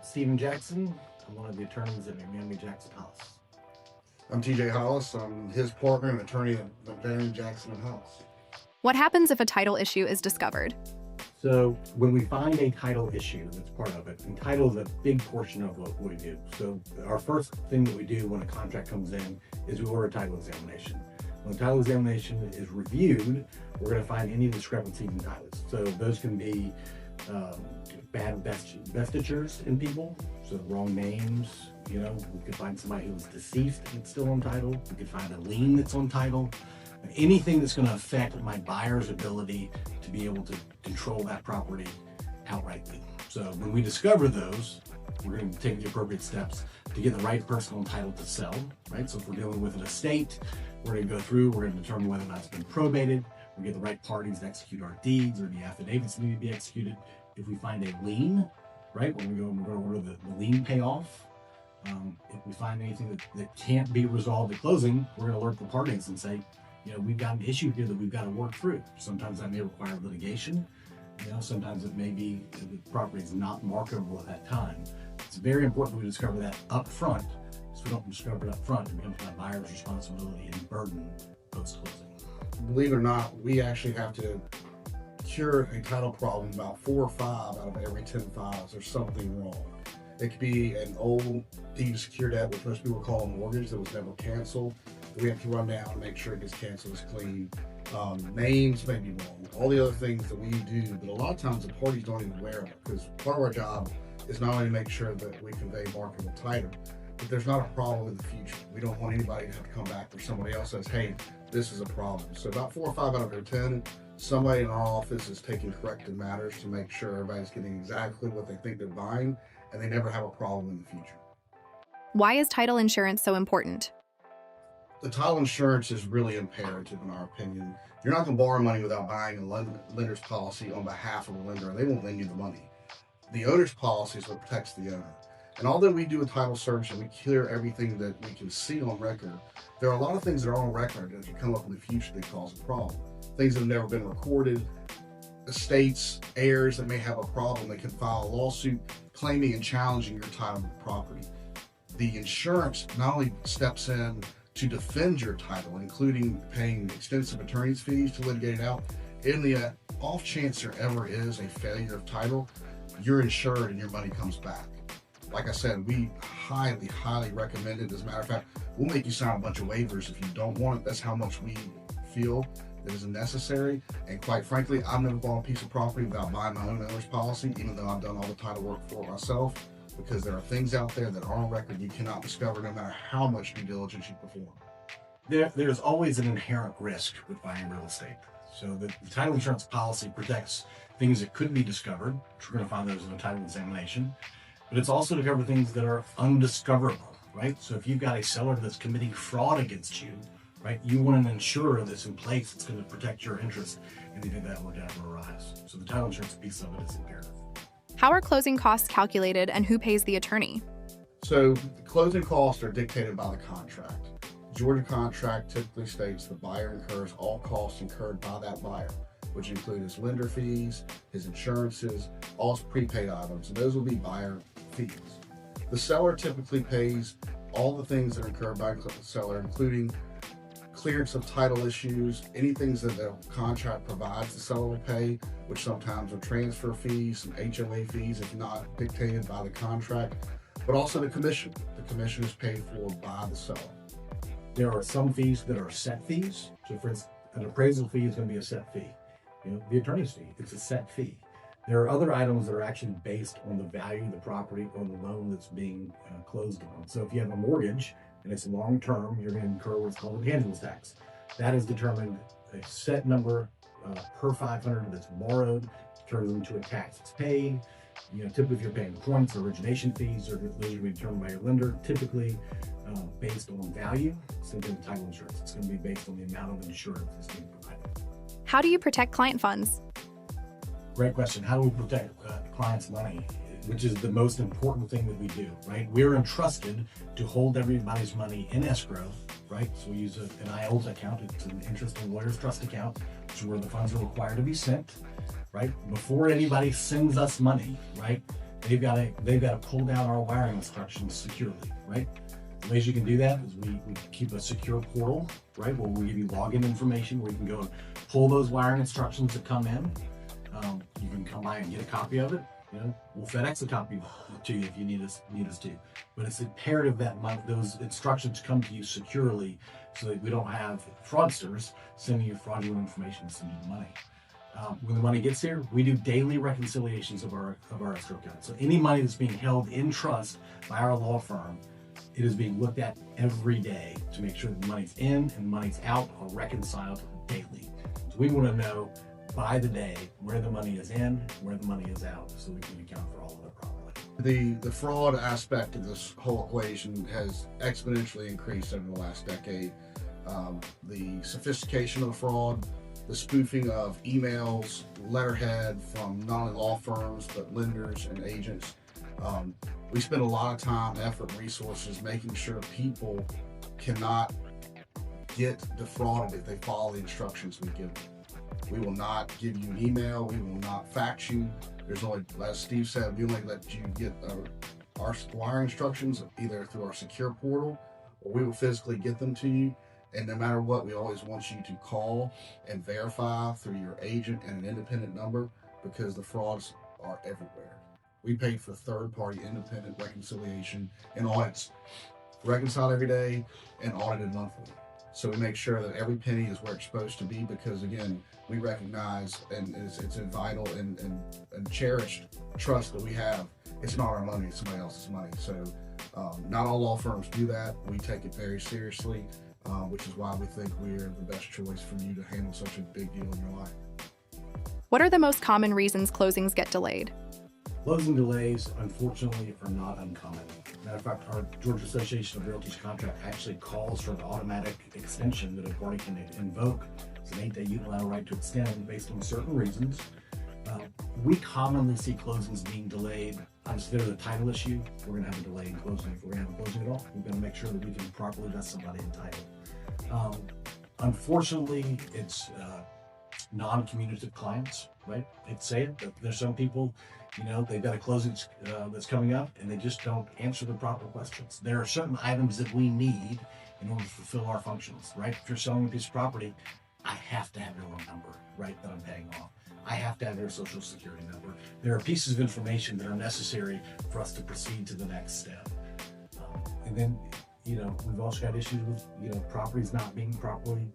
Steven Jackson. I'm one of the attorneys at McManamy Jackson Hollis. I'm T.J. Hollis. I'm his partner and attorney at McManamy Jackson and Hollis. What happens if a title issue is discovered? So when we find a title issue that's part of it, and title is a big portion of what we do. So our first thing that we do when a contract comes in is we order a title examination. When the title examination is reviewed, we're going to find any discrepancies in titles. So those can be bad vestitures in people, so wrong names. You know, we could find somebody who was deceased that's still on title. We could find a lien that's on title. Anything that's going to affect my buyer's ability to be able to control that property outrightly. So when we discover those, we're going to take the appropriate steps to get the right person on title to sell, right? So if we're dealing with an estate, we're going to go through, we're going to determine whether or not it's been probated. We get the right parties to execute our deeds, or the affidavits need to be executed. If we find a lien, right, we're going to order the lien payoff. If we find anything that can't be resolved at closing, we're going to alert the parties and say, you know, we've got an issue here that we've got to work through. Sometimes that may require litigation. You know, sometimes it may be the property is not marketable at that time. It's very important that we discover that up front. So if we don't discover it up front, it becomes my buyer's responsibility and burden post-closing. Believe it or not, we actually have to cure a title problem about 4 or 5 out of every 10 files. There's something wrong. It could be an old deed of secure debt, which most people call a mortgage, that was never canceled. We have to run down and make sure it gets canceled, it's clean. Names may be wrong. All the other things that we do, but a lot of times the parties don't even aware of it, because part of our job is not only to make sure that we convey marketable title, but there's not a problem in the future. We don't want anybody to have to come back or somebody else says, hey, this is a problem. So about 4 or 5 out of every 10, somebody in our office is taking corrective matters to make sure everybody's getting exactly what they think they're buying, and they never have a problem in the future. Why is title insurance so important? The title insurance is really imperative in our opinion. You're not going to borrow money without buying a lender's policy on behalf of a lender, and they won't lend you the money. The owner's policy is what protects the owner. And although we do a title search and we clear everything that we can see on record, there are a lot of things that are on record that can come up in the future that cause a problem. Things that have never been recorded, estates, heirs that may have a problem, they can file a lawsuit claiming and challenging your title to the property. The insurance not only steps in to defend your title, including paying extensive attorney's fees to litigate it out, in the off chance there ever is a failure of title, you're insured and your money comes back. Like I said, we highly, highly recommend it. As a matter of fact, we'll make you sign a bunch of waivers if you don't want it. That's how much we feel that is necessary. And quite frankly, I've never bought a piece of property without buying my own owner's policy, even though I've done all the title work for it myself, because there are things out there that are on record you cannot discover no matter how much due diligence you perform. There's always an inherent risk with buying real estate. So the title insurance policy protects things that could be discovered, which we're going to find those in a title examination, but it's also to cover things that are undiscoverable, right? So if you've got a seller that's committing fraud against you, right, you want an insurer that's in place that's going to protect your interest in anything that would ever arise. So the title insurance piece of it is imperative. How are closing costs calculated, and who pays the attorney? So the closing costs are dictated by the contract. Georgia contract typically states the buyer incurs all costs incurred by that buyer, which include his lender fees, his insurances, all his prepaid items, and those will be buyer fees. The seller typically pays all the things that are incurred by the seller, including clearance of title issues, any things that the contract provides the seller will pay, which sometimes are transfer fees, some HOA fees if not dictated by the contract, but also the commission. The commission is paid for by the seller. There are some fees that are set fees. So for instance, an appraisal fee is going to be a set fee. You know, the attorney's fee, it's a set fee. There are other items that are actually based on the value of the property or the loan that's being closed on. So if you have a mortgage and it's long-term, you're going to incur what's called a intangibles tax. That is determined a set number per 500 that's borrowed turns into a tax. It's paid. You know, typically if you're paying points or origination fees, or those are determined by your lender, typically based on value. Same thing with title insurance. It's going to be based on the amount of insurance that's being provided. How do you protect client funds? Great question. How do we protect clients' money? Which is the most important thing that we do, right? We're entrusted to hold everybody's money in escrow, right? So we use an IOLTA account. It's an interest and lawyer's trust account, which is where the funds are required to be sent, right? Before anybody sends us money, right? they've got to pull down our wiring instructions securely, right? The ways you can do that is we keep a secure portal, right, where we give you login information where you can go and pull those wiring instructions that come in. You can come by and get a copy of it. You know, we'll FedEx a copy to you if you need us to. But it's imperative that those instructions come to you securely, so that we don't have fraudsters sending you fraudulent information to send you the money. When the money gets here, we do daily reconciliations of our escrow account. So any money that's being held in trust by our law firm, it is being looked at every day to make sure that the money's in and the money's out are reconciled daily. So we want to know by the day where the money is in, where the money is out, so we can account for all of it properly. The fraud aspect of this whole equation has exponentially increased over the last decade. The sophistication of the fraud, the spoofing of emails, letterhead from not only law firms but lenders and agents. We spend a lot of time, effort, resources making sure people cannot get defrauded if they follow the instructions we give them. We will not give you an email. We will not fax you. There's only, as Steve said, we only let you get our wire instructions either through our secure portal, or we will physically get them to you. And no matter what, we always want you to call and verify through your agent and an independent number, because the frauds are everywhere. We pay for third-party independent reconciliation and audits, reconciled every day and audited monthly. So we make sure that every penny is where it's supposed to be, because again, we recognize, and it's a vital and cherished trust that we have. It's not our money, it's somebody else's money. So not all law firms do that. We take it very seriously, which is why we think we're the best choice for you to handle such a big deal in your life. What are the most common reasons closings get delayed? Closing delays, unfortunately, are not uncommon. Matter of fact, our Georgia Association of Realtors contract actually calls for an automatic extension that a party can invoke. It's an 8-day unilateral right to extend based on certain reasons. We commonly see closings being delayed. Obviously, if there's a title issue, we're going to have a delay in closing. If we're going to have a closing at all, we're going to make sure that we can properly vest somebody in title. Unfortunately, it's non-communicative clients, right? They'd say it, but there's some people, you know, they've got a closing that's coming up and they just don't answer the proper questions. There are certain items that we need in order to fulfill our functions, right? If you're selling a piece of property, I have to have your loan number, right, that I'm paying off. I have to have your social security number. There are pieces of information that are necessary for us to proceed to the next step. And then, you know, we've also got issues with, you know, properties not being properly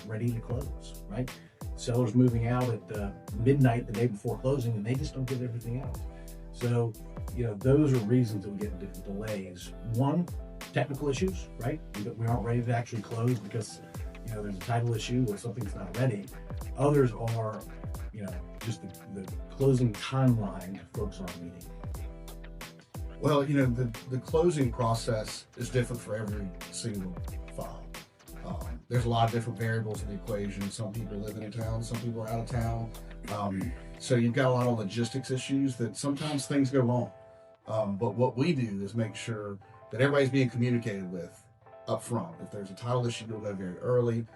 ready to close, right? Sellers moving out at midnight the day before closing, and they just don't get everything out. So, you know, those are reasons that we get delays. One, technical issues, right? We aren't ready to actually close because, you know, there's a title issue or something's not ready. Others are, you know, just the closing timeline folks aren't meeting. Well, you know, the closing process is different for every single file. There's a lot of different variables in the equation. Some people live in a town, some people are out of town. So you've got a lot of logistics issues that sometimes things go wrong. But what we do is make sure that everybody's being communicated with up front. If there's a title issue, we'll go very early.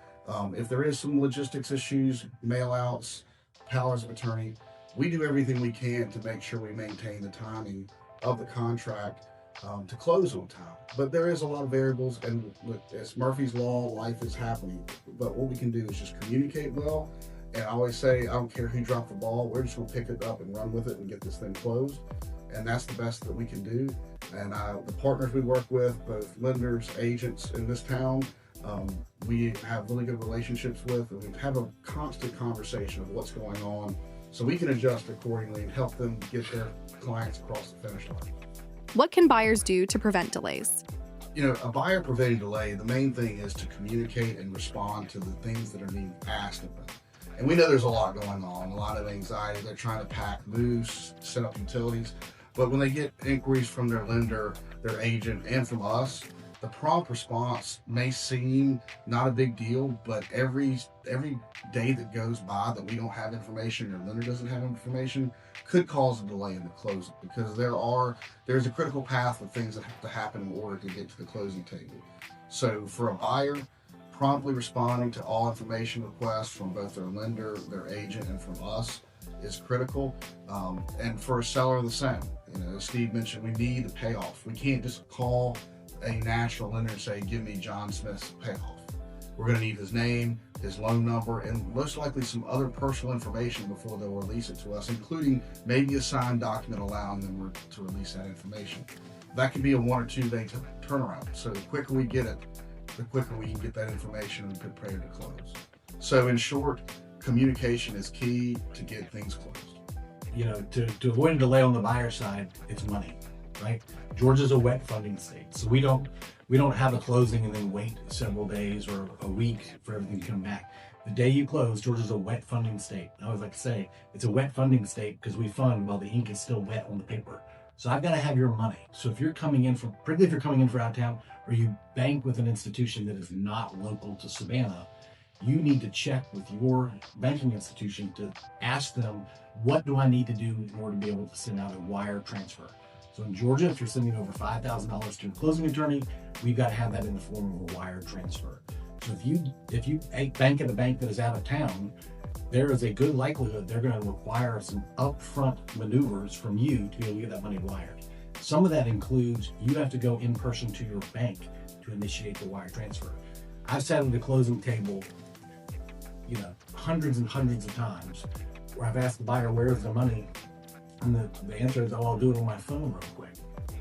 If there is some logistics issues, mail outs, powers of attorney, we do everything we can to make sure we maintain the timing of the contract to close on time. But there is a lot of variables, and look, it's Murphy's Law, life is happening. But what we can do is just communicate well. And I always say, I don't care who dropped the ball, we're just gonna pick it up and run with it and get this thing closed. And that's the best that we can do. And the partners we work with, both lenders, agents in this town, we have really good relationships with, and we have a constant conversation of what's going on, so we can adjust accordingly and help them get their clients across the finish line. What can buyers do to prevent delays? You know, a buyer preventing delay, the main thing is to communicate and respond to the things that are being asked of them. And we know there's a lot going on, a lot of anxiety. They're trying to pack moves, set up utilities. But when they get inquiries from their lender, their agent, and from us, the prompt response may seem not a big deal, but every day that goes by that we don't have information, or lender doesn't have information, could cause a delay in the closing, because there's a critical path of things that have to happen in order to get to the closing table. So for a buyer, promptly responding to all information requests from both their lender, their agent, and from us is critical. And for a seller, the same. As Steve mentioned, we need the payoff. We can't just call a national lender and say, give me John Smith's payoff. We're going to need his name, his loan number, and most likely some other personal information before they'll release it to us, including maybe a signed document allowing them to release that information. That could be a 1 or 2 day turnaround. So the quicker we get it, the quicker we can get that information and prepare to close. So in short, communication is key to get things closed. To avoid a delay on the buyer side, it's money, right? Georgia's a wet funding state, so we don't have a closing and then wait several days or a week for everything to come back. The day you close, Georgia's a wet funding state. I always like to say it's a wet funding state because we fund while the ink is still wet on the paper. So I've got to have your money. So if you're coming in particularly if you're coming in from out of town, or you bank with an institution that is not local to Savannah, you need to check with your banking institution to ask them, what do I need to do in order to be able to send out a wire transfer? So in Georgia, if you're sending over $5,000 to a closing attorney, we've got to have that in the form of a wire transfer. So if you bank at a bank that is out of town, there is a good likelihood they're going to require some upfront maneuvers from you to be able to get that money wired. Some of that includes you have to go in person to your bank to initiate the wire transfer. I've sat at the closing table, hundreds and hundreds of times where I've asked the buyer, where's the money? And the answer is, I'll do it on my phone real quick.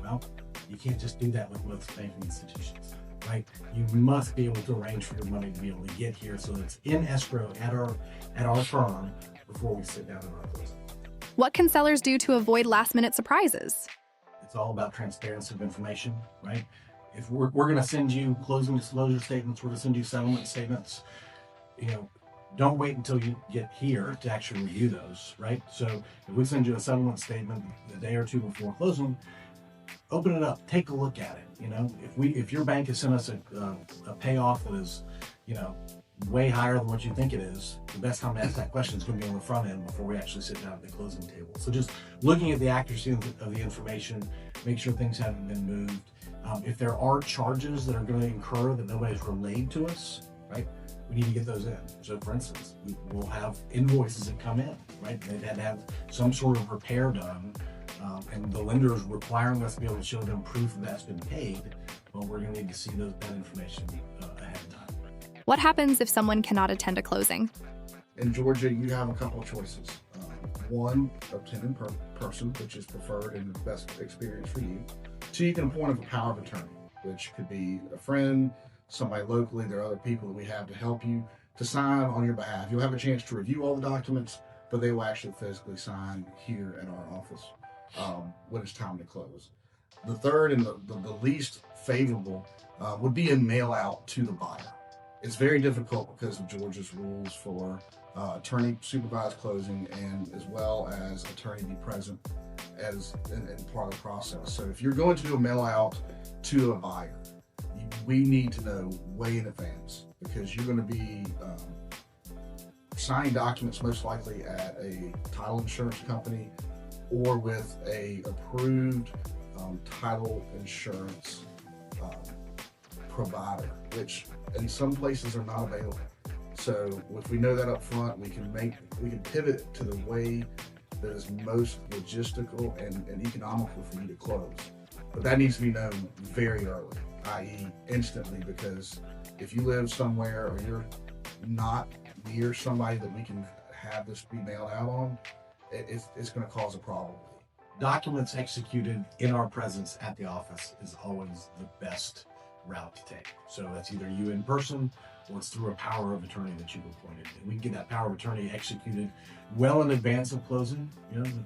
Well, you can't just do that with most banking institutions, right? You must be able to arrange for your money to be able to get here so that it's in escrow at our firm before we sit down in our closing. What can sellers do to avoid last-minute surprises? It's all about transparency of information, right? If we're going to send you closing disclosure statements, we're going to send you settlement statements, don't wait until you get here to actually review those, right? So if we send you a settlement statement a day or two before closing, open it up, take a look at it. If your bank has sent us a payoff that is, way higher than what you think it is, the best time to ask that question is going to be on the front end before we actually sit down at the closing table. So just looking at the accuracy of the information, make sure things haven't been moved. If there are charges that are going to incur that nobody's relayed to us, right? We need to get those in. So for instance, we'll have invoices that come in, right? They've had to have some sort of repair done, and the lender is requiring us to be able to show them proof that that's been paid. Well, we're going to need to see that information ahead of time. What happens if someone cannot attend a closing? In Georgia, you have a couple of choices. One, attend in person, which is preferred and the best experience for you. 2, you can appoint a power of attorney, which could be a friend, somebody locally. There are other people that we have to help you to sign on your behalf. You'll have a chance to review all the documents, but they will actually physically sign here at our office when it's time to close. The third and the least favorable would be a mail out to the buyer. It's very difficult because of Georgia's rules for attorney supervised closing, and as well as attorney be present as in part of the process. So if you're going to do a mail out to a buyer, we need to know way in advance, because you're going to be signing documents most likely at a title insurance company or with a approved title insurance provider, which in some places are not available. So if we know that up front, we can pivot to the way that is most logistical and economical for you to close. But that needs to be known very early, i.e. instantly, because if you live somewhere or you're not near somebody that we can have this be mailed out on, it's going to cause a problem. Documents executed in our presence at the office is always the best route to take. So that's either you in person or it's through a power of attorney that you've appointed. And we can get that power of attorney executed well in advance of closing.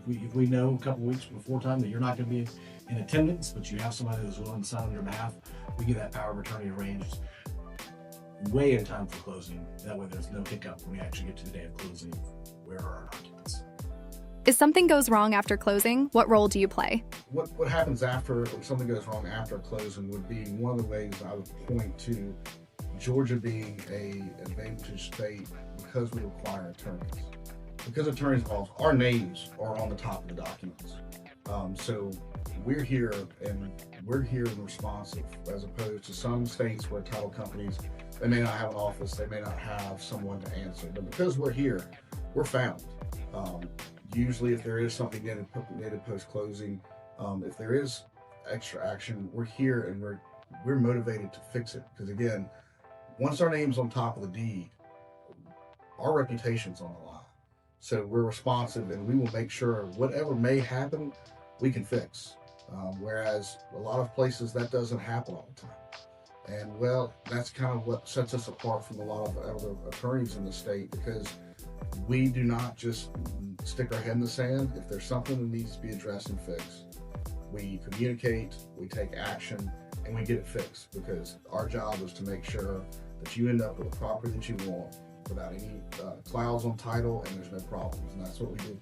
If we know a couple weeks before time that you're not going to be in attendance, but you have somebody that's willing to sign on your behalf, we get that power of attorney arranged way in time for closing. That way there's no hiccup when we actually get to the day of closing. Where are our documents? If something goes wrong after closing, what role do you play? What happens after, if something goes wrong after closing, would be one of the ways I would point to Georgia being an advantage state because we require attorneys. Because attorneys involved, our names are on the top of the documents. So we're here and responsive, as opposed to some states where title companies, they may not have an office, they may not have someone to answer, but because we're here, we're found. Usually if there is something needed post-closing, If there is extra action, we're here and we're motivated to fix it. Because again, once our name's on top of the deed, our reputation's on the line. So we're responsive and we will make sure whatever may happen, we can fix. Whereas a lot of places that doesn't happen all the time. And well, that's kind of what sets us apart from a lot of other attorneys in the state, because we do not just stick our head in the sand. If there's something that needs to be addressed and fixed, we communicate, we take action, and we get it fixed, because our job is to make sure that you end up with a property that you want without any clouds on title and there's no problems, and that's what we do.